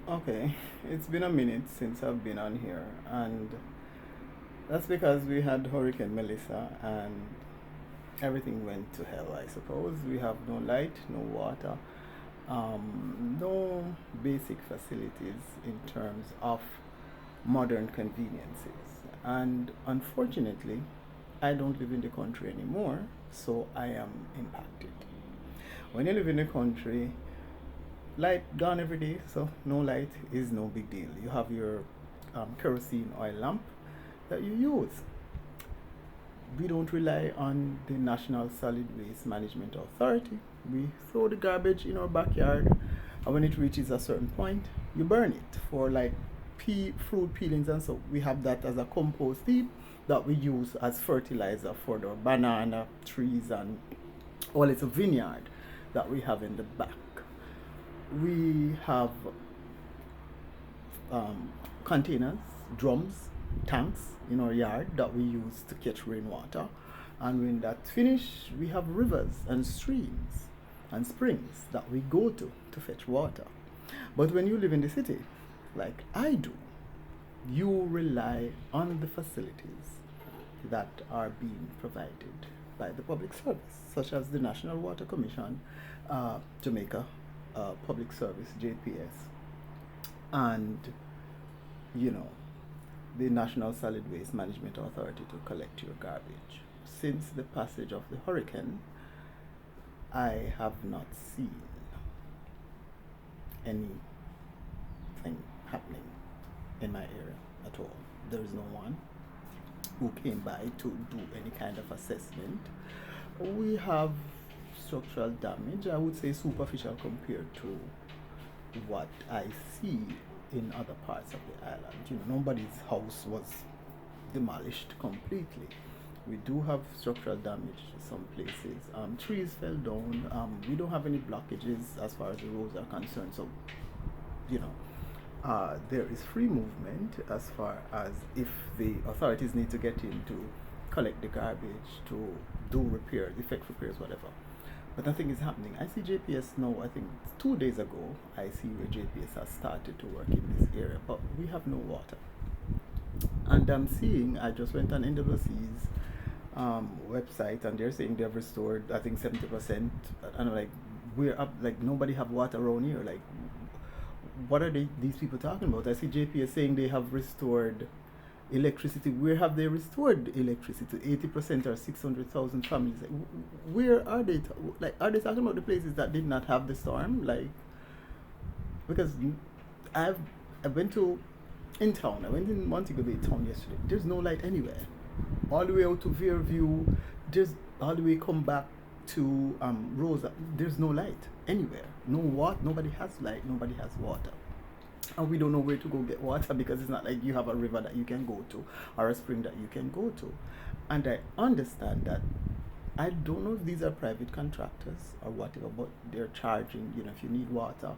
Okay, it's been a minute since I've been on here, and that's because we had Hurricane Melissa and everything went to hell, I suppose. We have no light, no water, no basic facilities in terms of modern conveniences. And unfortunately, I don't live in the country anymore, so I am impacted. When you live in the country, light gone every day, so no light is no big deal. You have your kerosene oil lamp that you use. We don't rely on the National Solid Waste Management Authority. We throw the garbage in our backyard, and when it reaches a certain point, you burn it for like fruit peelings, and so we have that as a compost heap that we use as fertilizer for the banana trees and all it's a vineyard that we have in the back. We have um, containers, drums, tanks in our yard that we use to catch rainwater. And when that's finished, we have rivers and streams and springs that we go to fetch water. But when you live in the city, like I do, you rely on the facilities that are being provided by the public service, such as the National Water Commission, Jamaica Public Service (JPS), and you know the National Solid Waste Management Authority to collect your garbage. Since the passage of the hurricane, I have not seen anything happening in my area at all. There is no one who came by to do any kind of assessment. We have structural damage, I would say superficial compared to what I see in other parts of the island. Nobody's house was demolished completely. We do have structural damage to some places. Trees fell down. We don't have any blockages as far as the roads are concerned. So, you know, there is free movement as far as if the authorities need to get in to collect the garbage, to do repairs, effect repairs, whatever. But nothing is happening. I see JPS now, I think 2 days ago, I see where JPS has started to work in this area, but we have no water. And I'm seeing, I just went on NWC's website and they're saying they've restored, I think 70%. And I'm like, we're up, like nobody have water around here. Like, what are these people talking about? I see JPS saying they have restored electricity. Where have they restored electricity? 80% or 600,000 families. Like, where are they? Like, are they talking about the places that did not have the storm? Like, because I've I went to in town. I went in Montego Bay town yesterday. There's no light anywhere. All the way out to Fairview. There's all the way come back to Rosa. There's no light anywhere. No what? Nobody has light. Nobody has water. And we don't know where to go get water because it's not like you have a river that you can go to or a spring that you can go to. And I understand that. I don't know if these are private contractors or whatever, but they're charging, if you need water,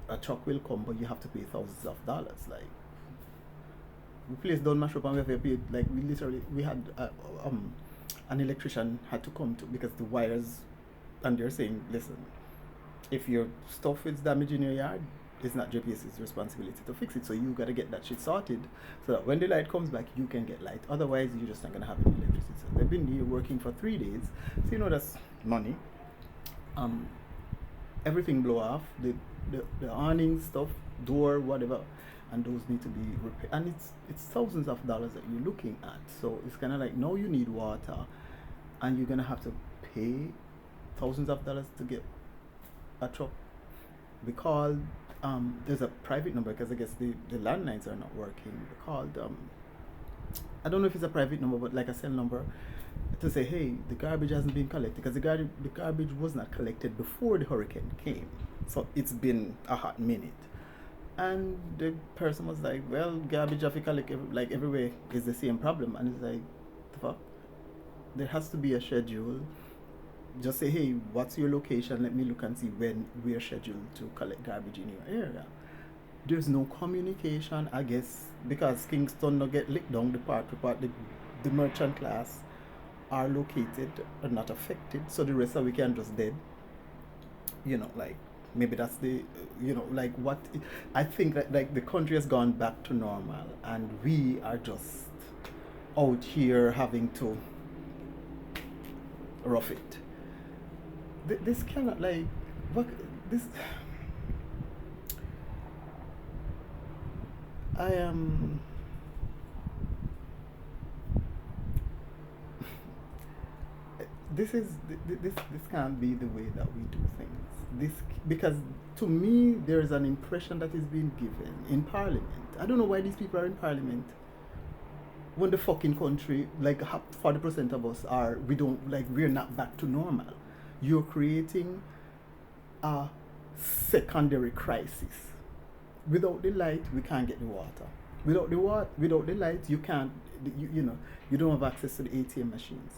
a truck will come, but you have to pay thousands of dollars. Like, the place don't mash up and we have to pay, like, we had an electrician had to come to because the wires, and they're saying, listen, if your stuff is damaged in your yard, it's not JPS's responsibility to fix it. So you gotta get that shit sorted so that when the light comes back, you can get light. Otherwise, you're just not gonna have any electricity. So they've been here working for 3 days. So that's money. Um, Everything blow off. The awning stuff, door, whatever, and those need to be repaired. And it's thousands of dollars that you're looking at. So it's kind of like now you need water, and you're gonna have to pay thousands of dollars to get a truck. We called. There's a private number because I guess the landlines are not working. We called. I don't know if it's a private number, but like a cell number to say, hey, the garbage hasn't been collected because the garbage was not collected before the hurricane came. So it's been a hot minute. And the person was like, well, garbage have to collect like everywhere is the same problem. And it's like, the fuck? There has to be a schedule. Just say, hey, what's your location? Let me look and see when we're scheduled to collect garbage in your area. There's no communication, I guess, because Kingston not get licked down, the merchant class are located are not affected, so the rest of we can just dead. Like Maybe that's the, like what I think that like the country has gone back to normal, and we are just out here having to rough it. This cannot like what this. I am. This can't be the way that we do things. This because to me there is an impression that is being given in Parliament. I don't know why these people are in Parliament when the fucking country like 40% of us are we don't like we're not back to normal. You're creating a secondary crisis. Without the light, we can't get the water. Without the light, you can't. You don't have access to the ATM machines.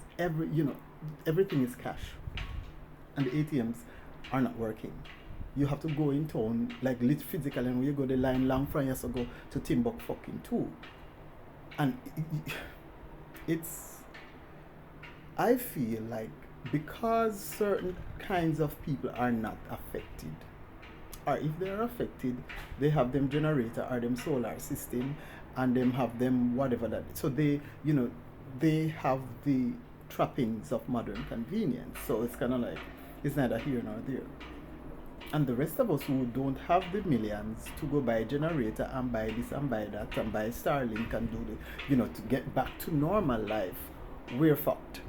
Everything is cash, and the ATMs are not working. You have to go in town, like physically, and when you go the line long from you have to go to Timbuk fucking too. And it's. I feel like because certain kinds of people are not affected, or if they are affected, they have them generator or them solar system, and them have them whatever that. So they have the trappings of modern convenience. So it's kind of like it's neither here nor there. And the rest of us who don't have the millions to go buy a generator and buy this and buy that and buy Starlink and do to get back to normal life, we're fucked.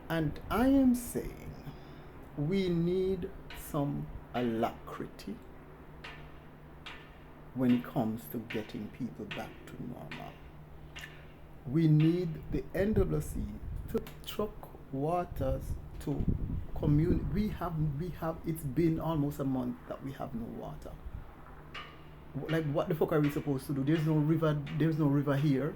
And I am saying we need some alacrity when it comes to getting people back to normal. We need the NWC to truck waters to community. We have. It's been almost a month that we have no water. Like, what the fuck are we supposed to do? There's no river. There's no river here.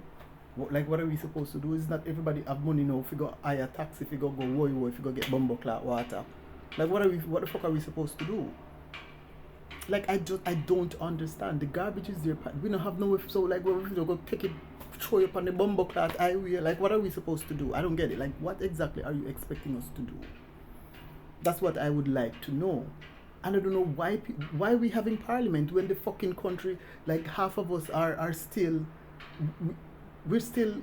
What are we supposed to do? Is not everybody have money now. If you go hire taxi, if you go woy, if you go get bumbo clot water. Like, what the fuck are we supposed to do? Like, I don't understand. The garbage is there. We don't have no. So like, what if you go take it, throw it up on the bumbo clot highway? Like, what are we supposed to do? I don't get it. Like, what exactly are you expecting us to do? That's what I would like to know. And I don't know why we having parliament when the fucking country, like half of us are still, we're still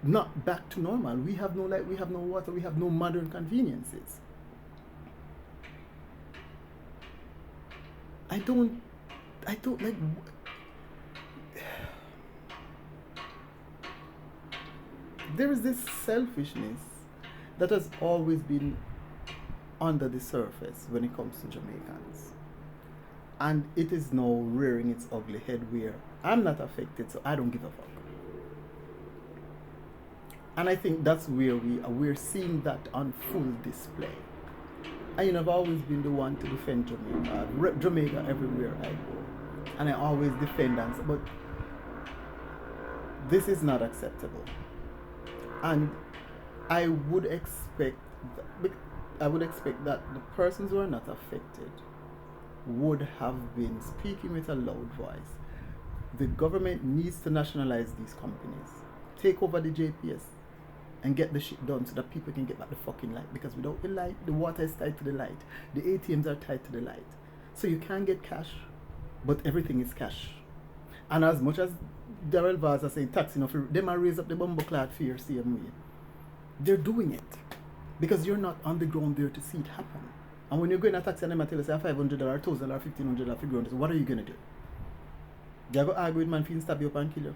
not back to normal. We have no light, we have no water, we have no modern conveniences. I don't like. There is this selfishness that has always been under the surface when it comes to Jamaicans. And it is now rearing its ugly head where I'm not affected, so I don't give a fuck. And I think that's where we're seeing that on full display. And I've always been the one to defend Jamaica. I rep Jamaica everywhere I go. And I always defend them. But this is not acceptable. And I would expect that the persons who are not affected would have been speaking with a loud voice. The government needs to nationalize these companies, take over the JPS, and get the shit done so that people can get back the fucking light. Because without the light, the water is tied to the light, the ATMs are tied to the light. So you can't get cash, but everything is cash. And as much as Darrell Vaz are saying tax, they might raise up the bumbo clot for your same way. They're doing it. Because you're not on the ground there to see it happen. And when you're going to tax and them tell you say $500, $1,000, $1,500 for ground, so what are you going to do? You're going to argue with man for stab you up and kill you?